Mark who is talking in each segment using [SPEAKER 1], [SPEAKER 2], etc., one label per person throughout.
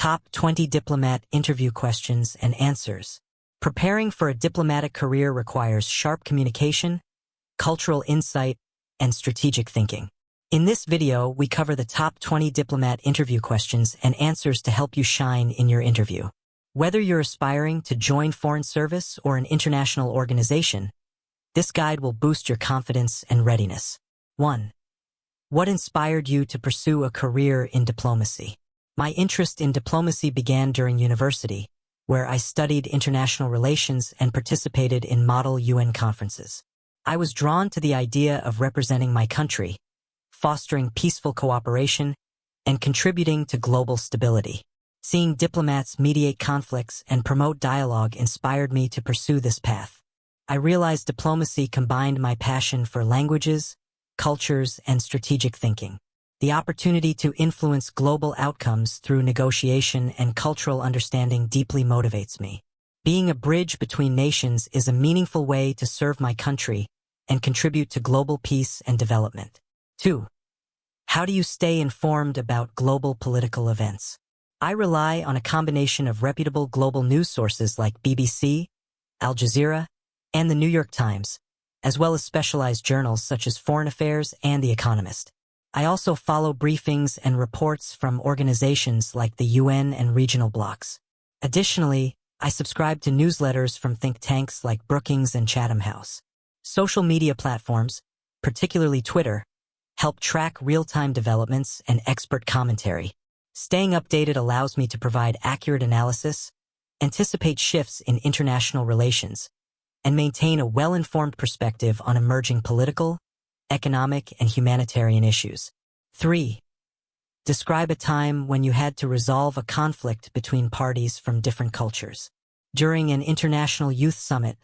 [SPEAKER 1] Top 20 Diplomat Interview Questions and Answers. Preparing for a diplomatic career requires sharp communication, cultural insight, and strategic thinking. In this video, we cover the top 20 diplomat interview questions and answers to help you shine in your interview. Whether you're aspiring to join foreign service or an international organization, this guide will boost your confidence and readiness. 1. What inspired you to pursue a career in diplomacy? My interest in diplomacy began during university, where I studied international relations and participated in model UN conferences. I was drawn to the idea of representing my country, fostering peaceful cooperation, and contributing to global stability. Seeing diplomats mediate conflicts and promote dialogue inspired me to pursue this path. I realized diplomacy combined my passion for languages, cultures, and strategic thinking. The opportunity to influence global outcomes through negotiation and cultural understanding deeply motivates me. Being a bridge between nations is a meaningful way to serve my country and contribute to global peace and development. 2. How do you stay informed about global political events? I rely on a combination of reputable global news sources like BBC, Al Jazeera, and the New York Times, as well as specialized journals such as Foreign Affairs and The Economist. I also follow briefings and reports from organizations like the UN and regional blocs. Additionally, I subscribe to newsletters from think tanks like Brookings and Chatham House. Social media platforms, particularly Twitter, help track real-time developments and expert commentary. Staying updated allows me to provide accurate analysis, anticipate shifts in international relations, and maintain a well-informed perspective on emerging political, economic, and humanitarian issues. 3. Describe a time when you had to resolve a conflict between parties from different cultures. During an international youth summit,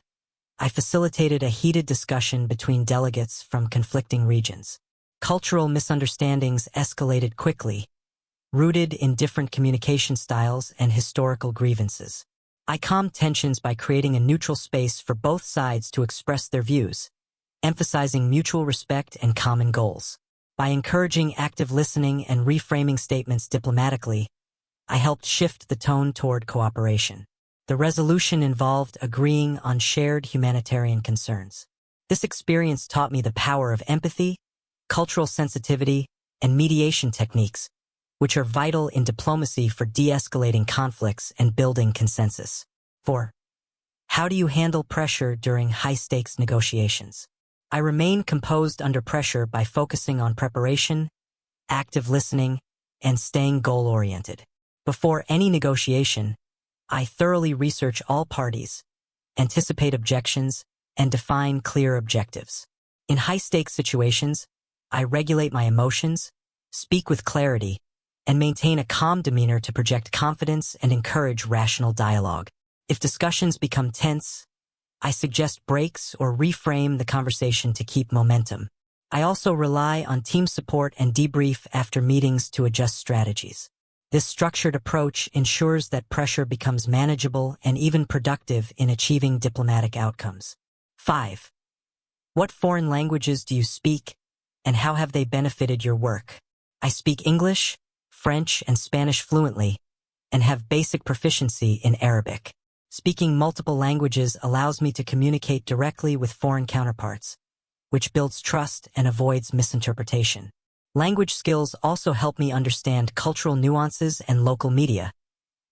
[SPEAKER 1] I facilitated a heated discussion between delegates from conflicting regions. Cultural misunderstandings escalated quickly, rooted in different communication styles and historical grievances. I calmed tensions by creating a neutral space for both sides to express their views, emphasizing mutual respect and common goals. By encouraging active listening and reframing statements diplomatically, I helped shift the tone toward cooperation. The resolution involved agreeing on shared humanitarian concerns. This experience taught me the power of empathy, cultural sensitivity, and mediation techniques, which are vital in diplomacy for de-escalating conflicts and building consensus. 4. How do you handle pressure during high-stakes negotiations? I remain composed under pressure by focusing on preparation, active listening, and staying goal-oriented. Before any negotiation, I thoroughly research all parties, anticipate objections, and define clear objectives. In high-stakes situations, I regulate my emotions, speak with clarity, and maintain a calm demeanor to project confidence and encourage rational dialogue. If discussions become tense, I suggest breaks or reframe the conversation to keep momentum. I also rely on team support and debrief after meetings to adjust strategies. This structured approach ensures that pressure becomes manageable and even productive in achieving diplomatic outcomes. 5. What foreign languages do you speak, and how have they benefited your work? I speak English, French, and Spanish fluently, and have basic proficiency in Arabic. Speaking multiple languages allows me to communicate directly with foreign counterparts, which builds trust and avoids misinterpretation. Language skills also help me understand cultural nuances and local media,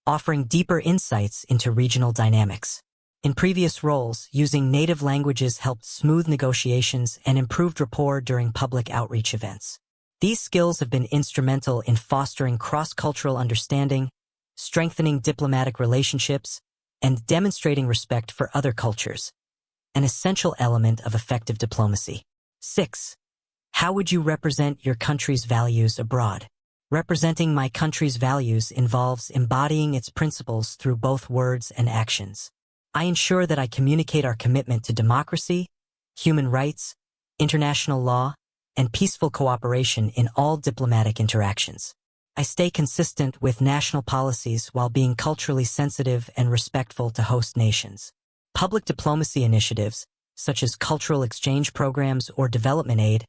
[SPEAKER 1] offering deeper insights into regional dynamics. In previous roles, using native languages helped smooth negotiations and improved rapport during public outreach events. These skills have been instrumental in fostering cross-cultural understanding, strengthening diplomatic relationships, and demonstrating respect for other cultures, an essential element of effective diplomacy. 6. How would you represent your country's values abroad? Representing my country's values involves embodying its principles through both words and actions. I ensure that I communicate our commitment to democracy, human rights, international law, and peaceful cooperation in all diplomatic interactions. I stay consistent with national policies while being culturally sensitive and respectful to host nations. Public diplomacy initiatives, such as cultural exchange programs or development aid,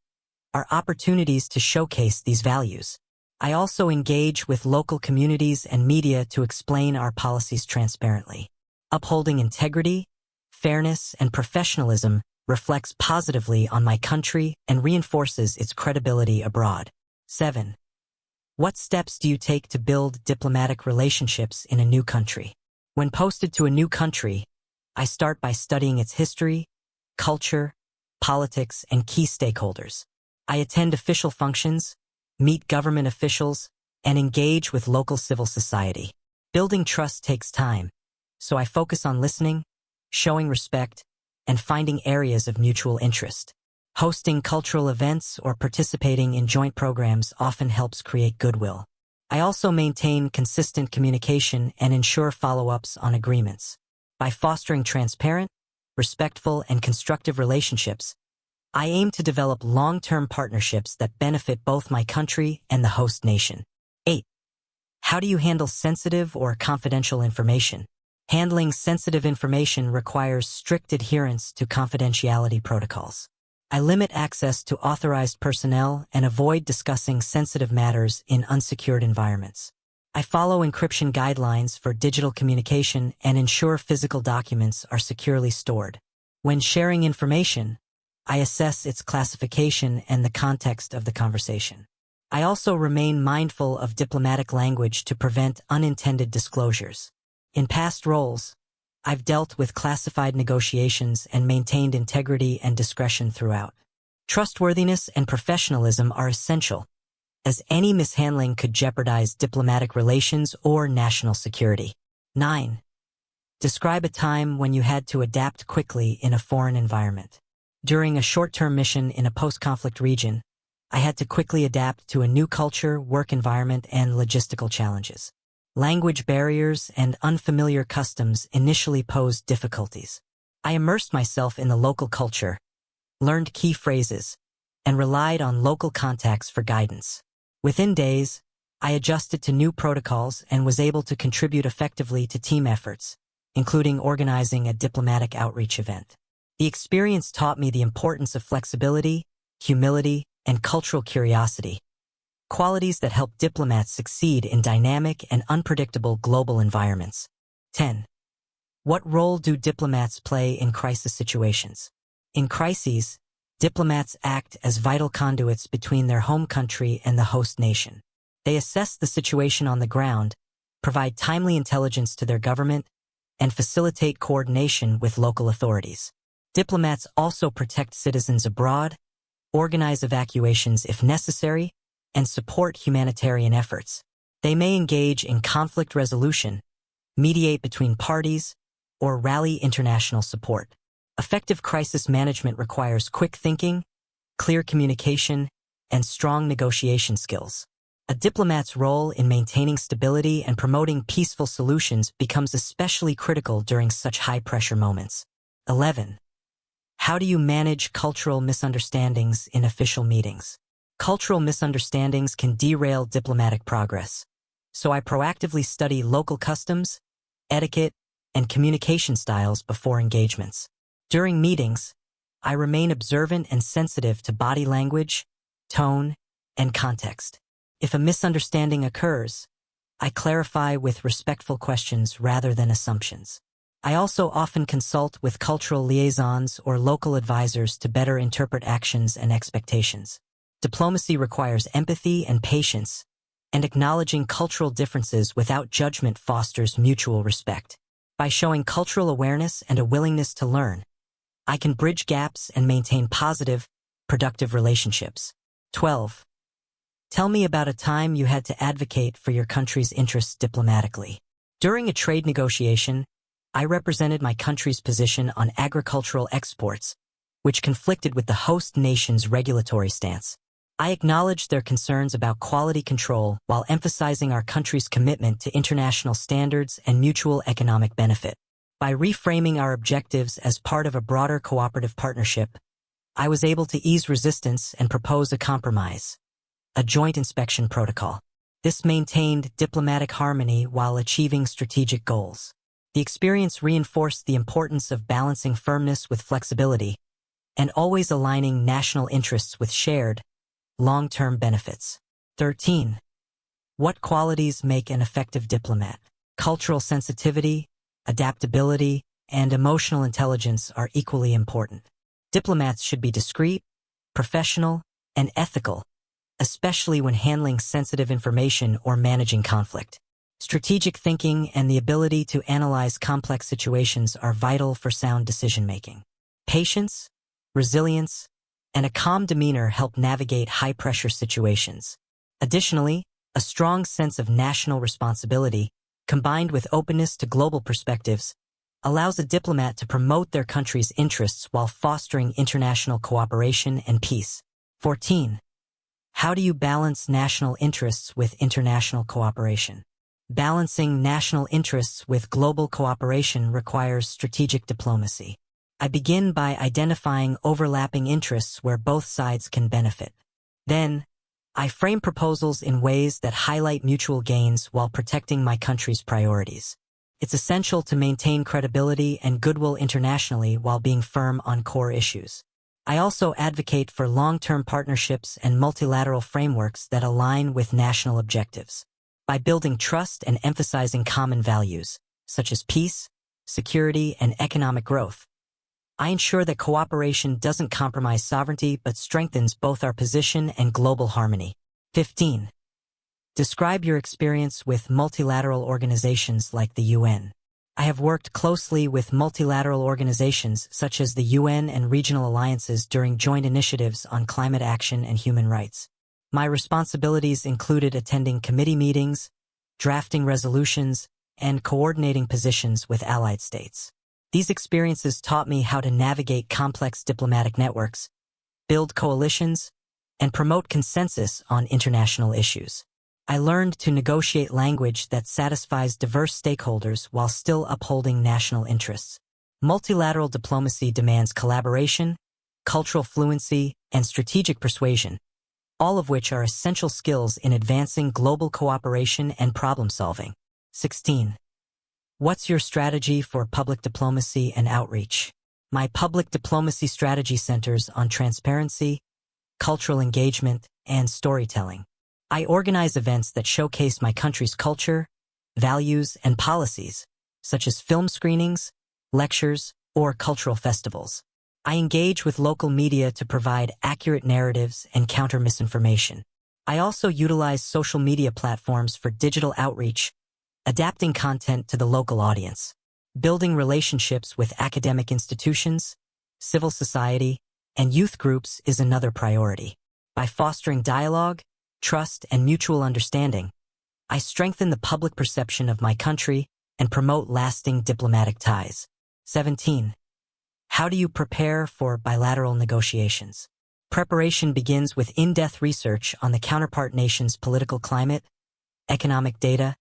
[SPEAKER 1] are opportunities to showcase these values. I also engage with local communities and media to explain our policies transparently. Upholding integrity, fairness, and professionalism reflects positively on my country and reinforces its credibility abroad. 7. What steps do you take to build diplomatic relationships in a new country? When posted to a new country, I start by studying its history, culture, politics, and key stakeholders. I attend official functions, meet government officials, and engage with local civil society. Building trust takes time, so I focus on listening, showing respect, and finding areas of mutual interest. Hosting cultural events or participating in joint programs often helps create goodwill. I also maintain consistent communication and ensure follow-ups on agreements. By fostering transparent, respectful, and constructive relationships, I aim to develop long-term partnerships that benefit both my country and the host nation. 8. How do you handle sensitive or confidential information? Handling sensitive information requires strict adherence to confidentiality protocols. I limit access to authorized personnel and avoid discussing sensitive matters in unsecured environments. I follow encryption guidelines for digital communication and ensure physical documents are securely stored. When sharing information, I assess its classification and the context of the conversation. I also remain mindful of diplomatic language to prevent unintended disclosures. In past roles, I've dealt with classified negotiations and maintained integrity and discretion throughout. Trustworthiness and professionalism are essential, as any mishandling could jeopardize diplomatic relations or national security. 9. Describe a time when you had to adapt quickly in a foreign environment. During a short-term mission in a post-conflict region, I had to quickly adapt to a new culture, work environment, and logistical challenges. Language barriers and unfamiliar customs initially posed difficulties. I immersed myself in the local culture, learned key phrases, and relied on local contacts for guidance. Within days, I adjusted to new protocols and was able to contribute effectively to team efforts, including organizing a diplomatic outreach event. The experience taught me the importance of flexibility, humility, and cultural curiosity, qualities that help diplomats succeed in dynamic and unpredictable global environments. 10. What role do diplomats play in crisis situations? In crises, diplomats act as vital conduits between their home country and the host nation. They assess the situation on the ground, provide timely intelligence to their government, and facilitate coordination with local authorities. Diplomats also protect citizens abroad, organize evacuations if necessary, and support humanitarian efforts. They may engage in conflict resolution, mediate between parties, or rally international support. Effective crisis management requires quick thinking, clear communication, and strong negotiation skills. A diplomat's role in maintaining stability and promoting peaceful solutions becomes especially critical during such high-pressure moments. 11. How do you manage cultural misunderstandings in official meetings? Cultural misunderstandings can derail diplomatic progress, so I proactively study local customs, etiquette, and communication styles before engagements. During meetings, I remain observant and sensitive to body language, tone, and context. If a misunderstanding occurs, I clarify with respectful questions rather than assumptions. I also often consult with cultural liaisons or local advisors to better interpret actions and expectations. Diplomacy requires empathy and patience, and acknowledging cultural differences without judgment fosters mutual respect. By showing cultural awareness and a willingness to learn, I can bridge gaps and maintain positive, productive relationships. 12. Tell me about a time you had to advocate for your country's interests diplomatically. During a trade negotiation, I represented my country's position on agricultural exports, which conflicted with the host nation's regulatory stance. I acknowledged their concerns about quality control while emphasizing our country's commitment to international standards and mutual economic benefit. By reframing our objectives as part of a broader cooperative partnership, I was able to ease resistance and propose a compromise, a joint inspection protocol. This maintained diplomatic harmony while achieving strategic goals. The experience reinforced the importance of balancing firmness with flexibility and always aligning national interests with shared, long-term benefits. 13. What qualities make an effective diplomat? Cultural sensitivity, adaptability, and emotional intelligence are equally important. Diplomats should be discreet, professional, and ethical, especially when handling sensitive information or managing conflict. Strategic thinking and the ability to analyze complex situations are vital for sound decision-making. Patience, resilience, and a calm demeanor help navigate high-pressure situations. Additionally, a strong sense of national responsibility, combined with openness to global perspectives, allows a diplomat to promote their country's interests while fostering international cooperation and peace. 14. How do you balance national interests with international cooperation? Balancing national interests with global cooperation requires strategic diplomacy. I begin by identifying overlapping interests where both sides can benefit. Then, I frame proposals in ways that highlight mutual gains while protecting my country's priorities. It's essential to maintain credibility and goodwill internationally while being firm on core issues. I also advocate for long-term partnerships and multilateral frameworks that align with national objectives. By building trust and emphasizing common values, such as peace, security, and economic growth, I ensure that cooperation doesn't compromise sovereignty but strengthens both our position and global harmony. 15. Describe your experience with multilateral organizations like the UN. I have worked closely with multilateral organizations such as the UN and regional alliances during joint initiatives on climate action and human rights. My responsibilities included attending committee meetings, drafting resolutions, and coordinating positions with allied states. These experiences taught me how to navigate complex diplomatic networks, build coalitions, and promote consensus on international issues. I learned to negotiate language that satisfies diverse stakeholders while still upholding national interests. Multilateral diplomacy demands collaboration, cultural fluency, and strategic persuasion, all of which are essential skills in advancing global cooperation and problem-solving. 16. What's your strategy for public diplomacy and outreach? My public diplomacy strategy centers on transparency, cultural engagement, and storytelling. I organize events that showcase my country's culture, values, and policies, such as film screenings, lectures, or cultural festivals. I engage with local media to provide accurate narratives and counter misinformation. I also utilize social media platforms for digital outreach, adapting content to the local audience. Building relationships with academic institutions, civil society, and youth groups is another priority. By fostering dialogue, trust, and mutual understanding, I strengthen the public perception of my country and promote lasting diplomatic ties. 17. How do you prepare for bilateral negotiations? Preparation begins with in-depth research on the counterpart nation's political climate, economic data,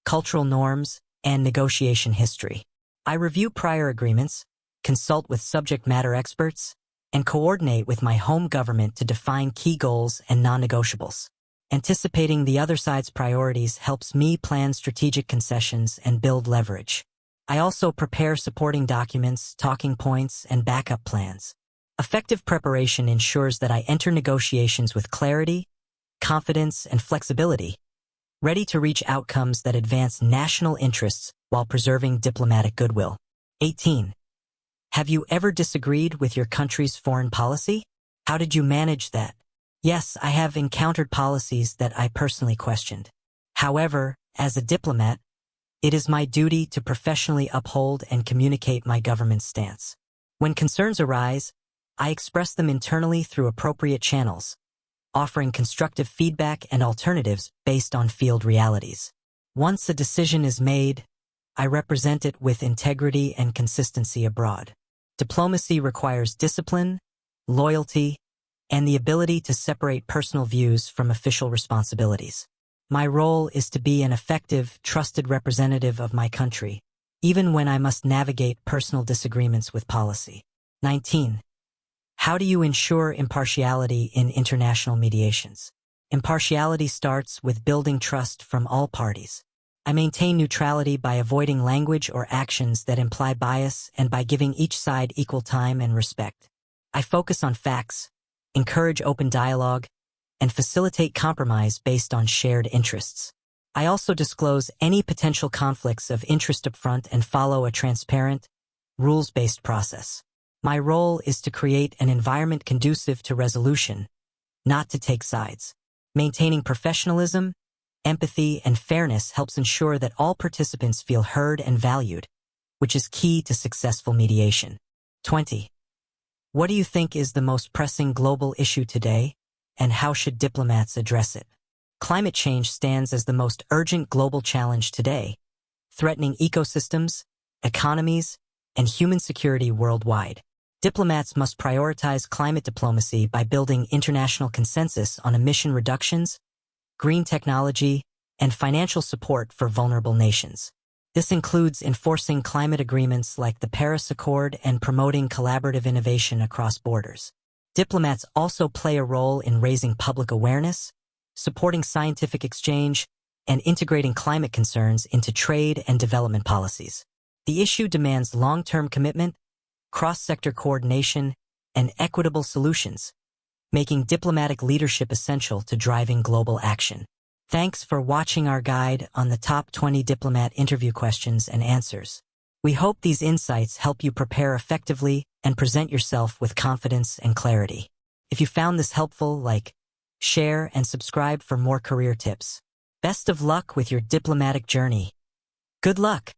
[SPEAKER 1] cultural norms, and negotiation history. I review prior agreements, consult with subject matter experts, and coordinate with my home government to define key goals and non-negotiables. Anticipating the other side's priorities helps me plan strategic concessions and build leverage. I also prepare supporting documents, talking points, and backup plans. Effective preparation ensures that I enter negotiations with clarity, confidence, and flexibility, ready to reach outcomes that advance national interests while preserving diplomatic goodwill. 18. Have you ever disagreed with your country's foreign policy? How did you manage that? Yes, I have encountered policies that I personally questioned. However, as a diplomat, it is my duty to professionally uphold and communicate my government's stance. When concerns arise, I express them internally through appropriate channels, offering constructive feedback and alternatives based on field realities. Once a decision is made, I represent it with integrity and consistency abroad. Diplomacy requires discipline, loyalty, and the ability to separate personal views from official responsibilities. My role is to be an effective, trusted representative of my country, even when I must navigate personal disagreements with policy. 19. How do you ensure impartiality in international mediations? Impartiality starts with building trust from all parties. I maintain neutrality by avoiding language or actions that imply bias and by giving each side equal time and respect. I focus on facts, encourage open dialogue, and facilitate compromise based on shared interests. I also disclose any potential conflicts of interest upfront and follow a transparent, rules-based process. My role is to create an environment conducive to resolution, not to take sides. Maintaining professionalism, empathy, and fairness helps ensure that all participants feel heard and valued, which is key to successful mediation. 20. What do you think is the most pressing global issue today, and how should diplomats address it? Climate change stands as the most urgent global challenge today, threatening ecosystems, economies, and human security worldwide. Diplomats must prioritize climate diplomacy by building international consensus on emission reductions, green technology, and financial support for vulnerable nations. This includes enforcing climate agreements like the Paris Accord and promoting collaborative innovation across borders. Diplomats also play a role in raising public awareness, supporting scientific exchange, and integrating climate concerns into trade and development policies. The issue demands long-term commitment, cross-sector coordination, and equitable solutions, making diplomatic leadership essential to driving global action. Thanks for watching our guide on the top 20 diplomat interview questions and answers. We hope these insights help you prepare effectively and present yourself with confidence and clarity. If you found this helpful, share, and subscribe for more career tips. Best of luck with your diplomatic journey. Good luck!